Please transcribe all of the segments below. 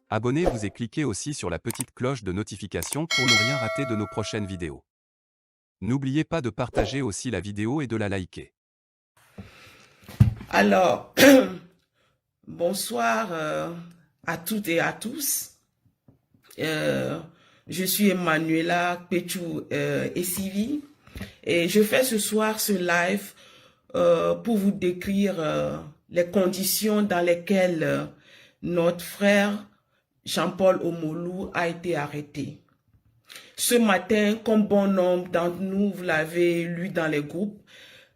Abonnez-vous et cliquez aussi sur la petite cloche de notification pour ne rien rater de nos prochaines vidéos. N'oubliez pas de partager aussi la vidéo et de la liker. Alors, bonsoir à toutes et à tous. Je suis Emanuela Péchou Esivi et je fais ce soir ce live pour vous décrire les conditions dans lesquelles notre frère Jean-Paul Omolou a été arrêté. Ce matin, comme bon nombre d'entre nous, vous l'avez lu dans les groupes,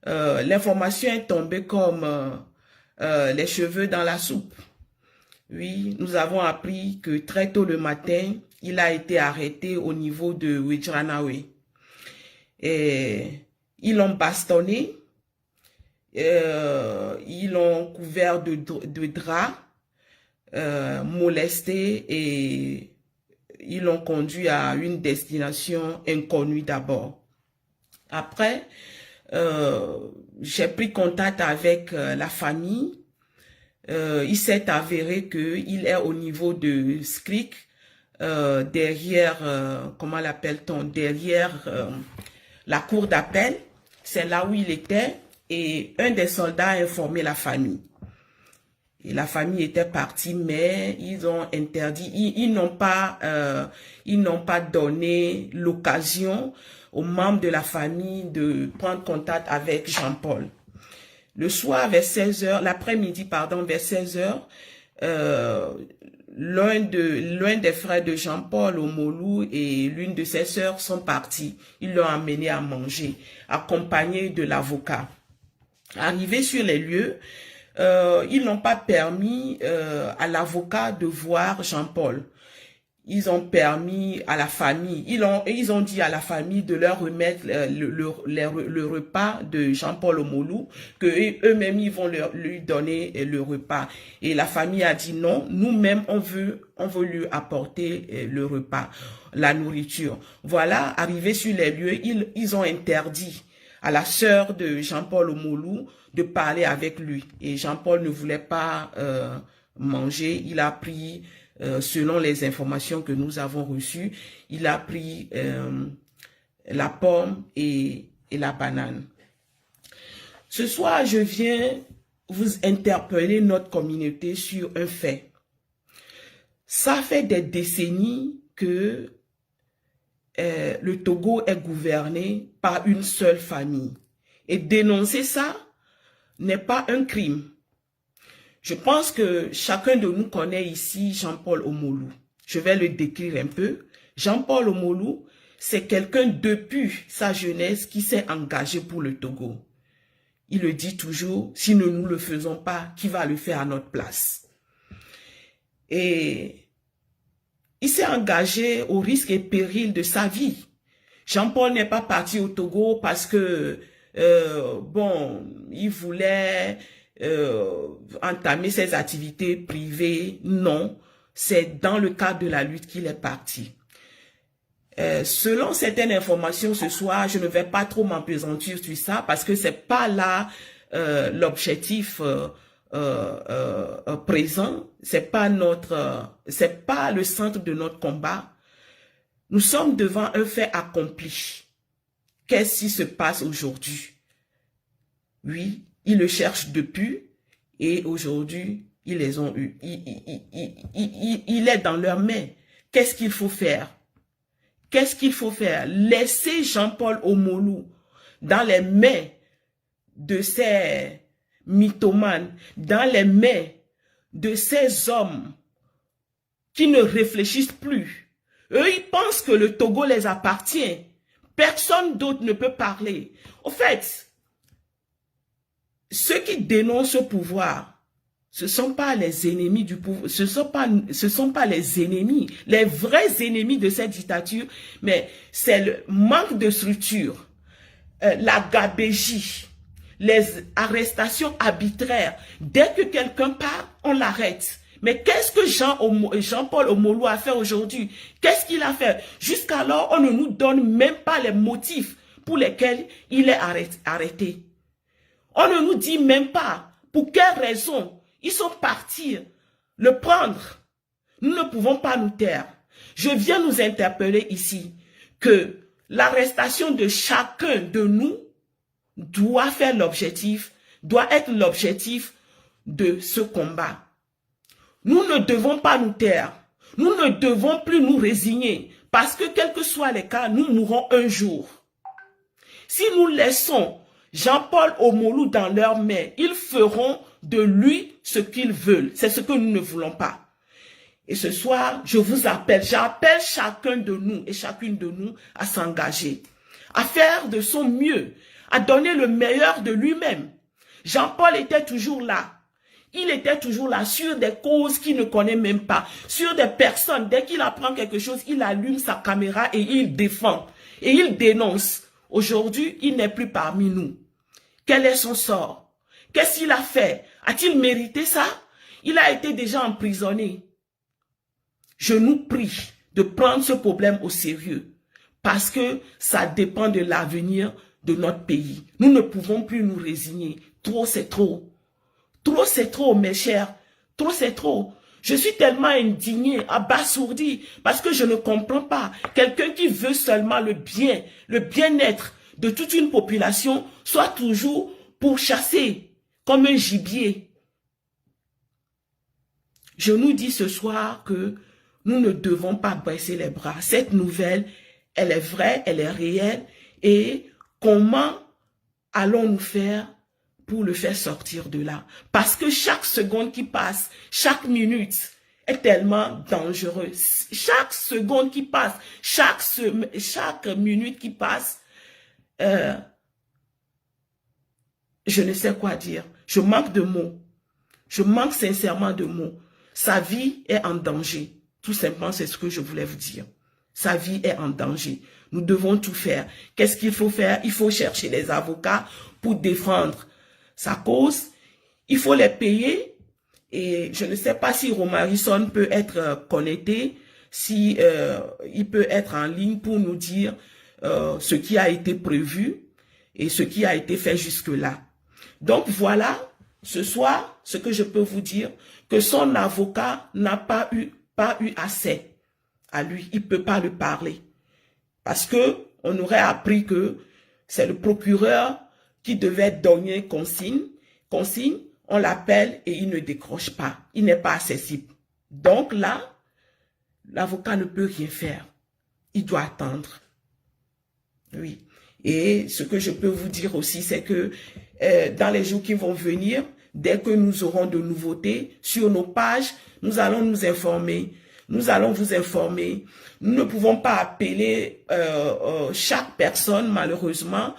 l'information est tombée comme les cheveux dans la soupe. Oui, nous avons appris que très tôt le matin, il a été arrêté au niveau de Wijranawe. Et ils l'ont bastonné, ils l'ont couvert de draps, molesté et ils l'ont conduit à une destination inconnue d'abord. Après, j'ai pris contact avec la famille. Il s'est avéré qu'il est au niveau de Skrik, derrière, comment l'appelle-t-on, derrière la cour d'appel. C'est là où il était et un des soldats a informé la famille. Et la famille était partie, mais ils ont interdit, ils n'ont pas donné l'occasion aux membres de la famille de prendre contact avec Jean-Paul. Le soir, vers 16h, l'après-midi, pardon, vers 16h, l'un des frères de Jean-Paul Omolou et l'une de ses sœurs sont partis. Ils l'ont amené à manger, accompagné de l'avocat. Arrivé sur les lieux, ils n'ont pas permis à l'avocat de voir Jean-Paul. Ils ont permis à la famille, ils ont dit à la famille de leur remettre le repas de Jean-Paul Omolou, que eux-mêmes ils vont lui donner le repas. Et la famille a dit non, nous-mêmes on veut lui apporter le repas, la nourriture. Voilà, arrivé sur les lieux, ils ont interdit à la sœur de Jean-Paul Omolou de parler avec lui. Et Jean-Paul ne voulait pas manger, il a pris... selon les informations que nous avons reçues, il a pris la pomme et la banane. Ce soir, je viens vous interpeller notre communauté sur un fait. Ça fait des décennies que le Togo est gouverné par une seule famille. Et dénoncer ça n'est pas un crime. Je pense que chacun de nous connaît ici Jean-Paul Omolou. Je vais le décrire un peu. Jean-Paul Omolou, c'est quelqu'un depuis sa jeunesse qui s'est engagé pour le Togo. Il le dit toujours, si nous ne le faisons pas, qui va le faire à notre place? Et il s'est engagé au risque et péril de sa vie. Jean-Paul n'est pas parti au Togo parce que, il voulait... entamer ses activités privées, non. C'est dans le cadre de la lutte qu'il est parti. Selon certaines informations ce soir, je ne vais pas trop m'appesantir sur ça parce que c'est pas là l'objectif présent, c'est pas le centre de notre combat. Nous sommes devant un fait accompli. Qu'est-ce qui se passe aujourd'hui? Oui, ils le cherchent depuis et aujourd'hui, ils les ont eus. Il est dans leurs mains. Qu'est-ce qu'il faut faire? Qu'est-ce qu'il faut faire? Laisser Jean-Paul Omolou dans les mains de ces mythomanes, dans les mains de ces hommes qui ne réfléchissent plus. Eux, ils pensent que le Togo les appartient. Personne d'autre ne peut parler. Au fait, ceux qui dénoncent ce pouvoir, ce ne sont pas les ennemis du pouvoir, ce sont pas les ennemis, les vrais ennemis de cette dictature, mais c'est le manque de structure, la gabégie, les arrestations arbitraires. Dès que quelqu'un part, on l'arrête. Mais qu'est-ce que Jean-Paul Omolou a fait aujourd'hui? Qu'est-ce qu'il a fait? Jusqu'alors, on ne nous donne même pas les motifs pour lesquels il est arrêté. On ne nous dit même pas pour quelles raisons ils sont partis le prendre. Nous ne pouvons pas nous taire. Je viens nous interpeller ici que l'arrestation de chacun de nous doit être l'objectif de ce combat. Nous ne devons pas nous taire. Nous ne devons plus nous résigner parce que quels que soient les cas, nous mourrons un jour. Si nous laissons Jean-Paul Omolou dans leurs mains, ils feront de lui ce qu'ils veulent. C'est ce que nous ne voulons pas. Et ce soir, je vous appelle, j'appelle chacun de nous et chacune de nous à s'engager, à faire de son mieux, à donner le meilleur de lui-même. Jean-Paul était toujours là. Il était toujours là sur des causes qu'il ne connaît même pas, sur des personnes. Dès qu'il apprend quelque chose, il allume sa caméra et il défend. Et il dénonce. Aujourd'hui, il n'est plus parmi nous. Quel est son sort? Qu'est-ce qu'il a fait? A-t-il mérité ça? Il a été déjà emprisonné. Je nous prie de prendre ce problème au sérieux parce que ça dépend de l'avenir de notre pays. Nous ne pouvons plus nous résigner. Trop, c'est trop. Trop, c'est trop, mes chers. Trop, c'est trop. Je suis tellement indigné, abasourdi, parce que je ne comprends pas. Quelqu'un qui veut seulement le bien, le bien-être de toute une population, soit toujours pourchassé comme un gibier. Je nous dis ce soir que nous ne devons pas baisser les bras. Cette nouvelle, elle est vraie, elle est réelle. Et comment allons-nous faire pour le faire sortir de là? Parce que chaque seconde qui passe, chaque minute est tellement dangereuse. Chaque seconde qui passe, chaque minute qui passe, je ne sais quoi dire. Je manque de mots. Je manque sincèrement de mots. Sa vie est en danger. Tout simplement, c'est ce que je voulais vous dire. Sa vie est en danger. Nous devons tout faire. Qu'est-ce qu'il faut faire? Il faut chercher les avocats pour défendre sa cause. Il faut les payer. Et je ne sais pas si Romarison peut être connecté, si il peut être en ligne pour nous dire ce qui a été prévu et ce qui a été fait jusque-là. Donc voilà, ce soir, ce que je peux vous dire, que son avocat n'a pas eu accès à lui. Il ne peut pas lui parler. Parce que on aurait appris que c'est le procureur qui devait donner consigne. On l'appelle et il ne décroche pas. Il n'est pas accessible. Donc là, l'avocat ne peut rien faire. Il doit attendre. Oui. Et ce que je peux vous dire aussi, c'est que dans les jours qui vont venir, dès que nous aurons de nouveautés sur nos pages, nous allons nous informer. Nous allons vous informer. Nous ne pouvons pas appeler chaque personne, malheureusement,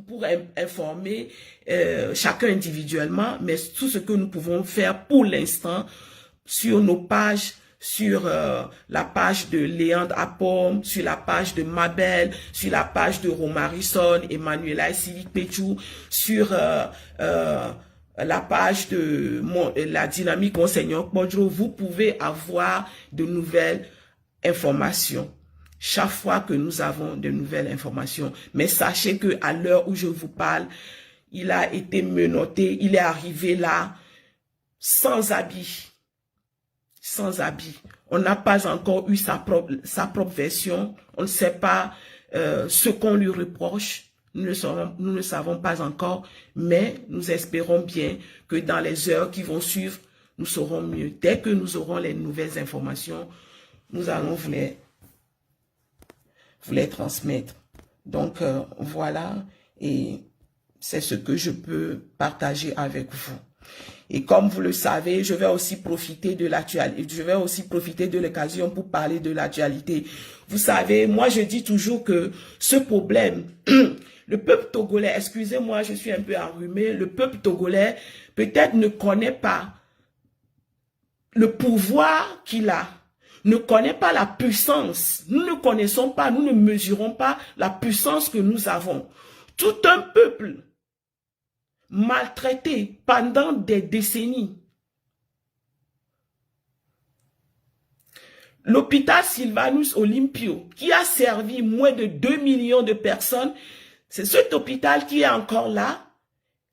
pour informer chacun individuellement, mais tout ce que nous pouvons faire pour l'instant sur nos pages, sur la page de Léandre Apom, sur la page de Mabel, sur la page de Romarison, Emmanuela et Sylvie Péchou, sur la page de la dynamique Monseigneur Podro, vous pouvez avoir de nouvelles informations. Chaque fois que nous avons de nouvelles informations. Mais sachez que à l'heure où je vous parle, il a été menotté, il est arrivé là sans habit. Sans habit. On n'a pas encore eu sa propre version. On ne sait pas ce qu'on lui reproche. Nous ne savons pas encore, mais nous espérons bien que dans les heures qui vont suivre, nous saurons mieux. Dès que nous aurons les nouvelles informations, nous allons vous les transmettre. Donc, voilà, et c'est ce que je peux partager avec vous. Et comme vous le savez, je vais aussi profiter de l'actualité, je vais aussi profiter de l'occasion pour parler de l'actualité. Vous savez, moi je dis toujours que ce problème, le peuple togolais, excusez-moi, je suis un peu enrhumé, le peuple togolais peut-être ne connaît pas le pouvoir qu'il a, ne connaît pas la puissance. Nous ne connaissons pas, nous ne mesurons pas la puissance que nous avons. Tout un peuple maltraité pendant des décennies. L'hôpital Sylvanus Olympio, qui a servi moins de 2 millions de personnes, c'est cet hôpital qui est encore là.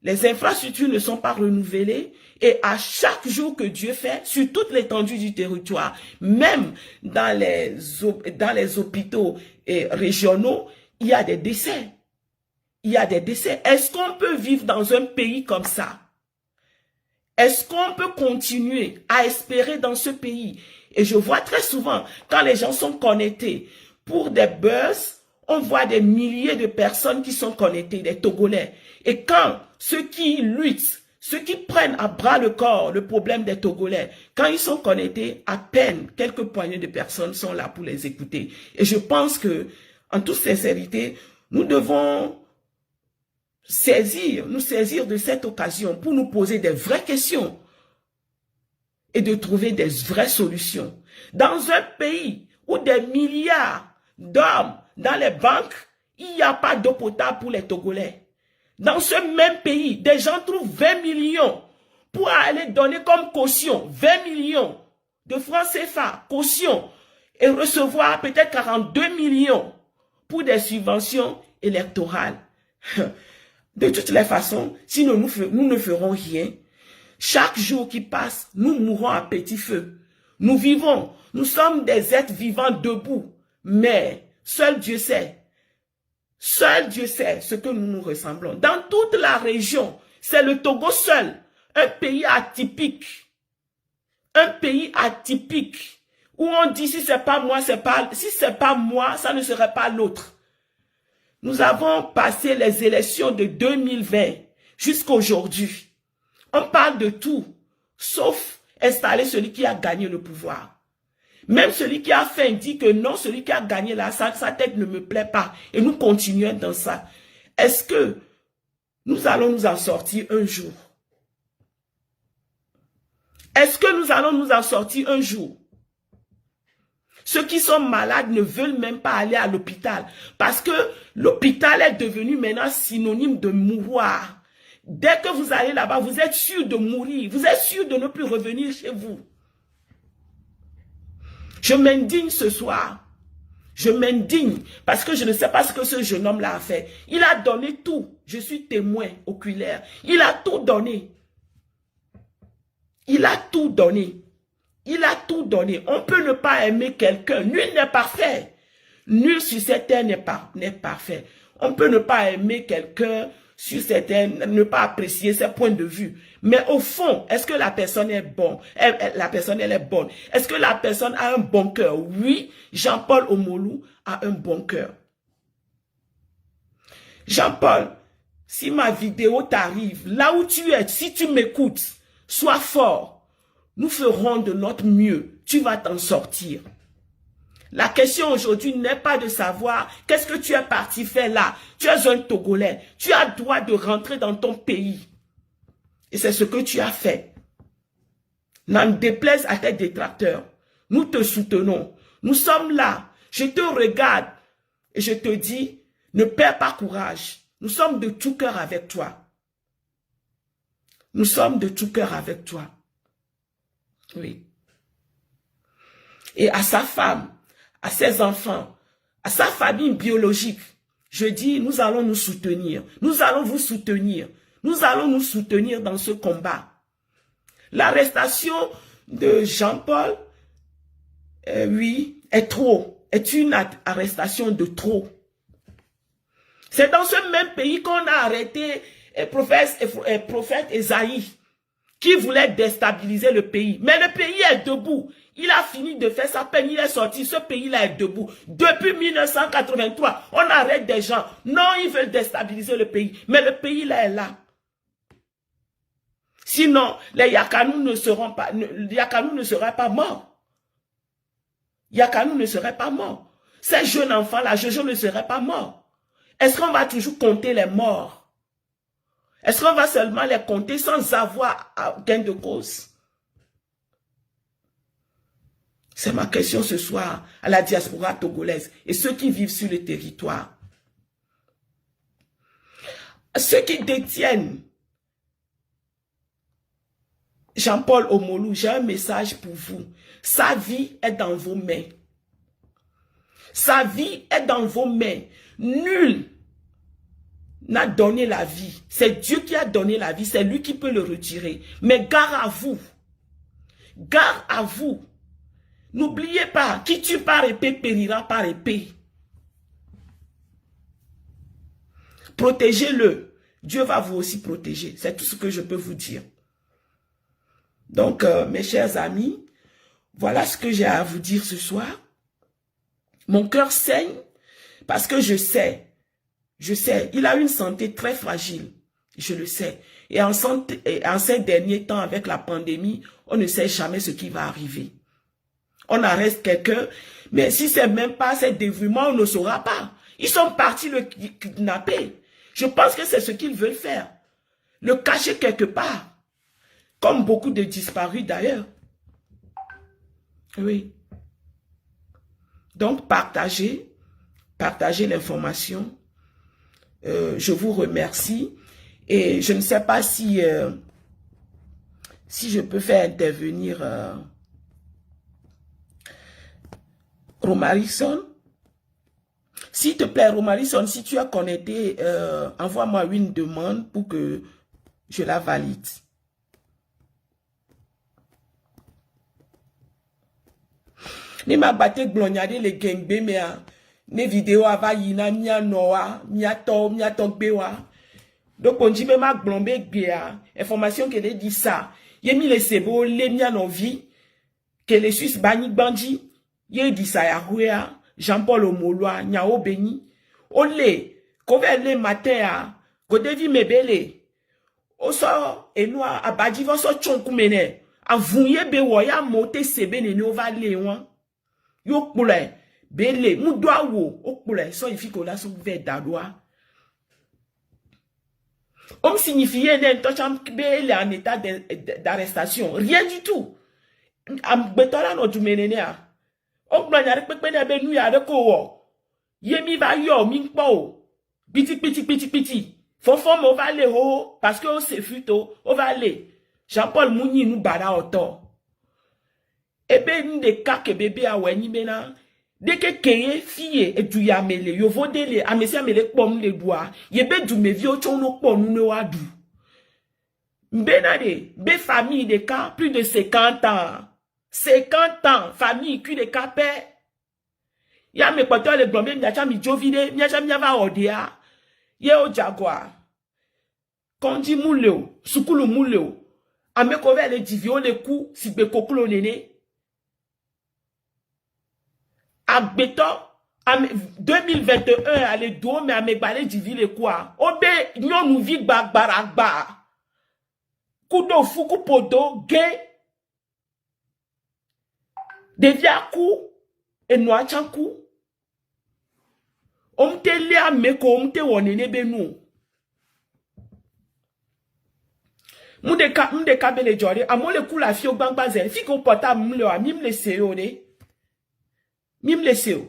Les infrastructures ne sont pas renouvelées Et à chaque jour que Dieu fait, sur toute l'étendue du territoire, même dans les hôpitaux régionaux, il y a des décès. Il y a des décès. Est-ce qu'on peut vivre dans un pays comme ça? Est-ce qu'on peut continuer à espérer dans ce pays? Et je vois très souvent, quand les gens sont connectés pour des buzz, on voit des milliers de personnes qui sont connectées, des Togolais. Et quand ceux qui luttent, ceux qui prennent à bras le corps le problème des Togolais, quand ils sont connectés, à peine quelques poignées de personnes sont là pour les écouter. Et je pense que, en toute sincérité, nous devons nous saisir de cette occasion pour nous poser des vraies questions et de trouver des vraies solutions. Dans un pays où des milliards d'hommes dans les banques, il n'y a pas d'eau potable pour les Togolais. Dans ce même pays, des gens trouvent 20 millions pour aller donner comme caution 20 millions de francs CFA, caution, et recevoir peut-être 42 millions pour des subventions électorales. De toutes les façons, si nous ne ferons rien, chaque jour qui passe, nous mourrons à petit feu. Nous vivons, nous sommes des êtres vivants debout, mais seul Dieu sait ce que nous nous ressemblons. Dans toute la région, c'est le Togo seul, un pays atypique, où on dit si c'est pas moi, si c'est pas moi, ça ne serait pas l'autre. Nous avons passé les élections de 2020 jusqu'à aujourd'hui. On parle de tout, sauf installer celui qui a gagné le pouvoir. Même celui qui a faim dit que non, celui qui a gagné là, sa tête ne me plaît pas. Et nous continuons dans ça. Est-ce que nous allons nous en sortir un jour? Est-ce que nous allons nous en sortir un jour? Ceux qui sont malades ne veulent même pas aller à l'hôpital parce que l'hôpital est devenu maintenant synonyme de mourir. Dès que vous allez là-bas, vous êtes sûr de mourir. Vous êtes sûr de ne plus revenir chez vous. Je m'indigne ce soir. Je m'indigne parce que je ne sais pas ce que ce jeune homme-là a fait. Il a donné tout. Je suis témoin oculaire. Il a tout donné. Il a tout donné. Il a tout donné. On peut ne pas aimer quelqu'un. Nul n'est parfait. Nul sur cette terre n'est parfait. On peut ne pas aimer quelqu'un sur cette terre, ne pas apprécier ses points de vue. Mais au fond, est-ce que la personne est bonne? La personne, elle est bonne. Est-ce que la personne a un bon cœur? Oui, Jean-Paul Omolou a un bon cœur. Jean-Paul, si ma vidéo t'arrive, là où tu es, si tu m'écoutes, sois fort. Nous ferons de notre mieux. Tu vas t'en sortir. La question aujourd'hui n'est pas de savoir qu'est-ce que tu es parti faire là. Tu es un Togolais. Tu as le droit de rentrer dans ton pays. Et c'est ce que tu as fait. N'en déplaise à tes détracteurs. Nous te soutenons. Nous sommes là. Je te regarde et je te dis, ne perds pas courage. Nous sommes de tout cœur avec toi. Nous sommes de tout cœur avec toi. Oui. Et à sa femme, à ses enfants, à sa famille biologique, je dis, nous allons nous soutenir. Nous allons vous soutenir. Nous allons nous soutenir dans ce combat. L'arrestation de Jean-Paul, oui, est une arrestation de trop. C'est dans ce même pays qu'on a arrêté le prophète Esaïe, qui voulait déstabiliser le pays. Mais le pays est debout. Il a fini de faire sa peine, il est sorti, ce pays-là est debout. Depuis 1983, on arrête des gens. Non, ils veulent déstabiliser le pays. Mais le pays-là est là. Sinon, les Yakanou ne seraient pas morts. Yakanou ne serait pas mort. Ces jeunes enfants-là, Jojo ne serait pas mort. Est-ce qu'on va toujours compter les morts? Est-ce qu'on va seulement les compter sans avoir gain de cause? C'est ma question ce soir à la diaspora togolaise et ceux qui vivent sur le territoire. Ceux qui détiennent Jean-Paul Omolou, j'ai un message pour vous. Sa vie est dans vos mains. Sa vie est dans vos mains. Nul n'a donné la vie. C'est Dieu qui a donné la vie. C'est lui qui peut le retirer. Mais gare à vous. Gare à vous. N'oubliez pas, qui tue par épée périra par épée. Protégez-le. Dieu va vous aussi protéger. C'est tout ce que je peux vous dire. Donc, mes chers amis, voilà ce que j'ai à vous dire ce soir. Mon cœur saigne parce que je sais, il a une santé très fragile. Je le sais. Et en ces derniers temps, avec la pandémie, on ne sait jamais ce qui va arriver. On arrête quelqu'un, mais si c'est même pas ces dévouements, on ne saura pas. Ils sont partis le kidnapper. Je pense que c'est ce qu'ils veulent faire. Le cacher quelque part. Comme beaucoup de disparus d'ailleurs. Oui. Donc, partagez l'information. Je vous remercie. Et je ne sais pas si je peux faire intervenir Romarison. S'il te plaît, Romarison, si tu as connecté, envoie-moi une demande pour que je la valide. Ni ma batte glonyade le gengbe mea. Ne vidéo ava yina mia noa, mia to gbewa. Donc on dit ma glombe gbea. Information que les dit ça. Yemi le sebo le mia no vie. Que les Suisses bani bandi. Ye dit ça ya huea. Jean-Paul Omoloa, nyao beni. Ole, kove le matin a. Godevi mebele. Oso enwa abadi voso chonkumene. Avunye bewo ya mote sebe ne ova lewan. Yo kpule, bele, moudoua wo, okpule, so il faut que la soupe d'adwa. Homme signifie bele en état d'arrestation. Rien du tout. Am betola no jumenenea. Okpule nyare pekpene be nou yare ko. Yemi va yo, minkpo. Piti. Fofo mo va le ho, parce que o se futo, o va le. Jean-Paul Mouni nou bada oto. Ebe nde kake bebe a weni mena. Deke keye fiye e du yamele. Yo vodele, amesi amele kpom le doa. Yebe du me vio chono kpom nou wadu. Mbenade, be famille de cas, plus de 50 ans. 50 ans, famille, cul de capé. Ya me kwato le blombe, myacha mi jovide, myacha myava odea. Ye o jaguar. Kondi mouleo, sukulu mouleo. Ame kove le divio le kou, si be kokulo nene. Agbeto, 2021, ale do me ame gbale divi le kwa. Obe, nyon nou vi bagbaragba. Kudo fuku podo, ge. Devia kou, e noa chankou. Omte le ameko, omte wonene benou. Mde kabele jore, amole kou la fio bangbaze, fi ko pota mle wa, mim le seyo de. Mim le seyo.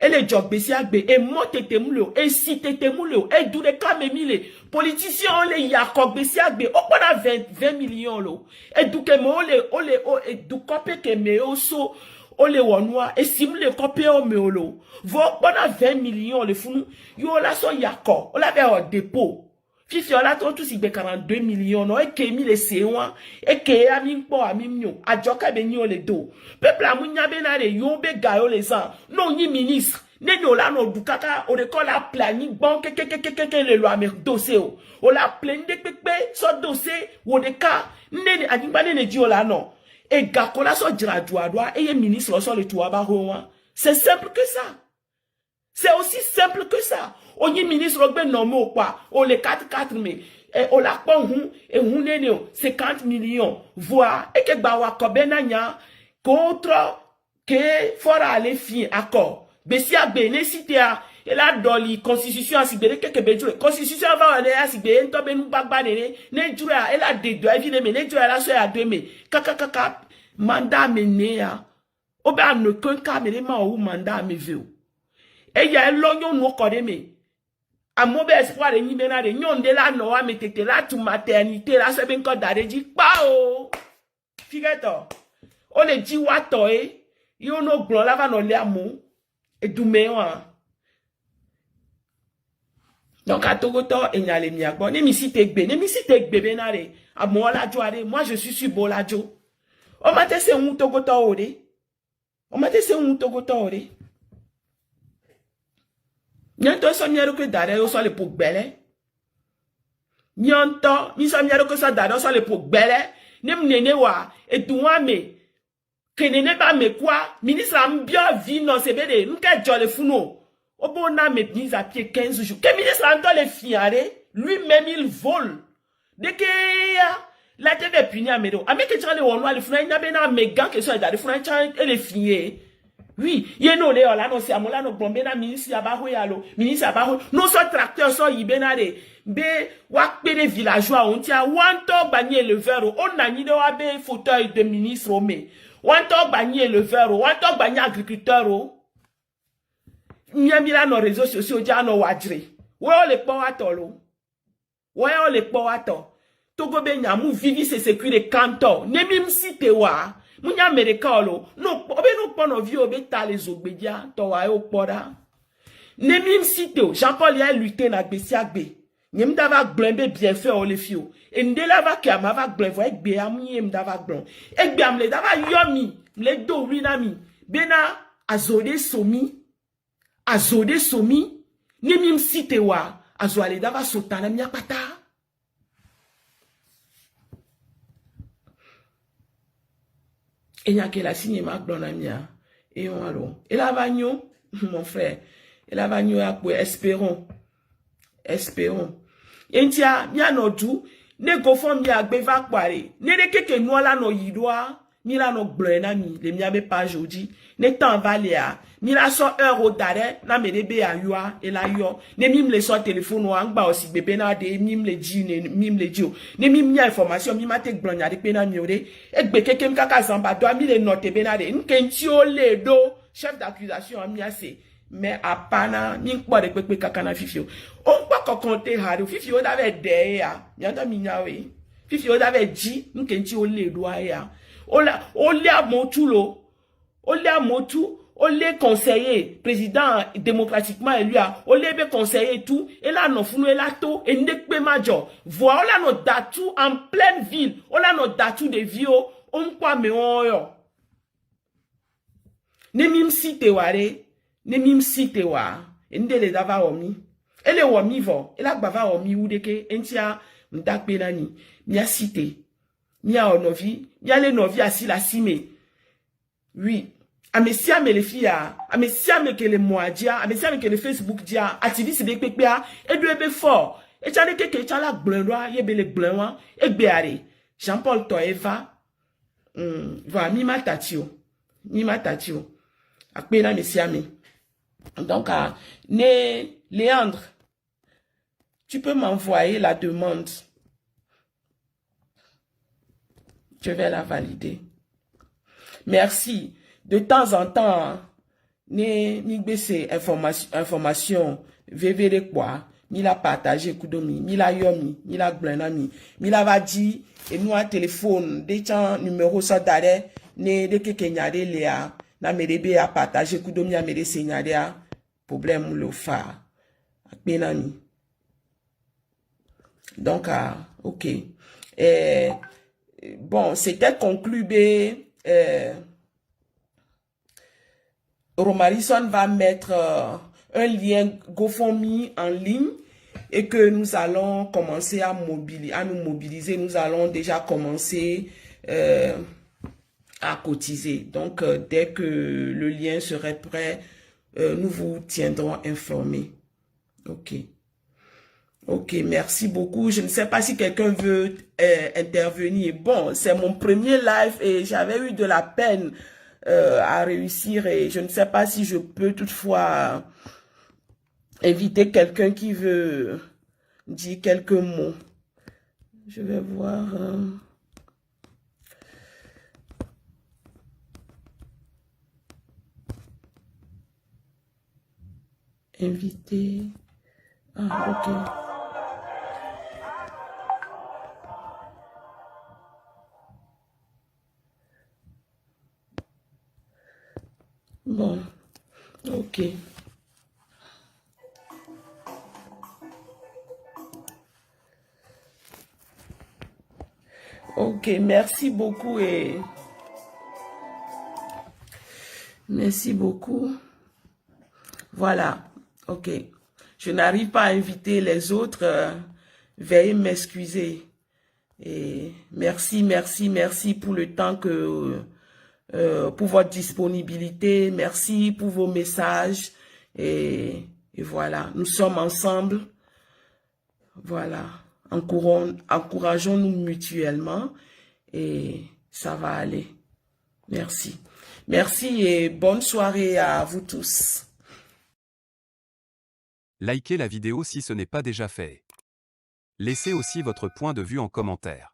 E le jok besi agbe, e motete mle, e sitete mle, e dure kame mile. Politisyen le yakok besi agbe, okona 20 millions lo. E duke me ole, e dukope ke me oso, ole wanwa, e simle kope o me olo. Vo okona 20 millions le funu, yo la so yakok, ola ve o dépôt. Fifi ola to tout si be 42 millions no, e ke mi le sewa, e ke amin po amin nyo, a joka be nyo le do. Peuple amunya benare yo be gayo les ans. Non ni ministre, ne no la no dukaka, o de ko la planning bon ke le loi mer dossier o. O la plein de pepe so dossier o de ka, ne animba ne di o la non. E gakola so dira doa e ye ministre so le toa ba ho. C'est simple que ça. C'est aussi simple que ça. On y ministre ben non quoi. On les 4 mais on la pon et on est 50 millions voix et que bawa kobenanya contre que fora aller fin accord. Besia bénécité et la doli constitution asibere que bejo constitution va aller asibere to ben bagba ne jura et la de do evine me ne jura la so ya de me kaka mandat menea oba no kon kamere ma o mandat me veo. Et y a un long no kodeme. A mauvais espoir de ni benade, nyon de la noa metete la tu maternité la se ben ko dare di pao. Figure-toi. On le dit wato yo no glon la va no le amu e du mewa. Donc, à Togoto, il y a les miagbo. Nemisi te benare. À moi, la joie, moi, je suis sur la jo. On m'a dit, c'est un Togoto, ore. On m'a dit, c'est un Togoto, ore. Nyanto, so miaro que dare, o so le pour belle. Nyanto, mi so miaro que so dare, o so le pour belle. Nem nene wa, et douan me. Que nene ba me quoi? Ministre ambia vie, non, c'est bête. Nous, qu'est-ce que le founo? Au bon âme, mis à pied 15 jours. Que ministre Antoine le fiaré, lui-même il vole. Dès que la TV puni à Médo. Avec que tu as le Wanois, le fouin, il n'y a pas de mégan que soit le fouin, et le fier. Oui, il y a nos léo là, non, c'est à mon là, nos bombes, na ministre Abaho yalo, ministre Abaho, non, soit tracteur, soit ibenade, be, wak be villageois, on tient, wanto bagné le verre, on a ni de wabe fauteuil de ministre, mais, wanto bagné le verre, wanto bagné agriculteur, Miamila nos réseaux sociaux déjà no wadre. Ouais le powato. Ouais le powato. Togo be nyamu vivi se sécurité kanto. Nemim site wa. Munya amerika lo. No obe no pono vi obe ta les ogbedia to wa o poda. Nemim site o. Jean-Paul ya lutter na besia gbe. Nyem dava glembe bien fait o le fio. E ndela va ke ama va glemvo ek be amu yem dava glon. Ek be amle dava yomi. Mle do winami. Bena azode somi. Azode somi, ni mim site wa, azwale dava sotana miya pata. Et n'y a que la signe ma blona miya. Et on allo. Et la vagno, mon frère. Et la vagno a quoi? Espérons. Espérons. Et tia, miya no du, ne gofon miya beva kware. Ne de keke noa la no yidwa. Mila no blona mi, le miya be pa jodi. Ne tan valia. Mila so euro dare, na me de be a yua, e la yo. Ne mim le so téléphone ou angba aussi bébé na de, mim le di, mim le di. Ne mim nya information, mima tek blonya de pena miore. Ek be kekem kaka zamba, doa mi le note benade. Nkentio le do, chef d'accusation a miase. Mais à pana, min kwa de kwekwe kaka na fifio. On kwa kokonte haro, fifio dave de ya. Nyanda minyawe. Fifio dave di, nkentio le doa ya. Ole a motulo. Ole a motu. Ole conseiller, président démocratiquement élu, ole be conseiller tout, et là non founou et là tout, et n'ekpe major. Voilà nos datou en pleine ville, ola nos datou de vio, on quoi me on yo. Ne mim site ware, ne mim site wa, et n'de dava omi. Ele omi vo, et là bava omi ou deke, entia, m'dakpe nani, mia site, mia onovi, mia le novi asi la sime. Oui. Amesia me le fia, amesia me ke le moadia, amesia me ke le Facebook dia, activiste de pepea, et de ebe fort. Et tchane ke tchala glenwa, yebe le glenwa, et beare. Jean-Paul Toeva, voilà, mima tatio. Akpena mesia me. Donc, Léandre, tu peux m'envoyer la demande. Je vais la valider. Merci. De temps en temps, ni baisser information, vevere quoi, ni la partager kudomi, ni la yomi, ni la glenami, ni la va di, et nous un téléphone, des temps numéro ça d'arrêt, ne de que kenyade léa, na merebe à partager kudomi à mere senyade problème le fa, benani. Donc, ok. Bon, c'était conclu, Romarison va mettre un lien GoFundMe en ligne et que nous allons commencer à nous mobiliser. Nous allons déjà commencer à cotiser. Donc, dès que le lien serait prêt, nous vous tiendrons informés. Ok. Ok, merci beaucoup. Je ne sais pas si quelqu'un veut intervenir. Bon, c'est mon premier live et j'avais eu de la peine à réussir et je ne sais pas si je peux toutefois inviter quelqu'un qui veut dire quelques mots. Je vais voir. Inviter. Ah, ok. Bon, ok. Ok, merci beaucoup et merci beaucoup. Voilà, ok. Je n'arrive pas à inviter les autres. Veuillez m'excuser. Et merci, merci, merci pour le temps pour votre disponibilité. Merci pour vos messages. Et voilà, nous sommes ensemble. Voilà, encourageons-nous mutuellement et ça va aller. Merci. Merci et bonne soirée à vous tous. Likez la vidéo si ce n'est pas déjà fait. Laissez aussi votre point de vue en commentaire.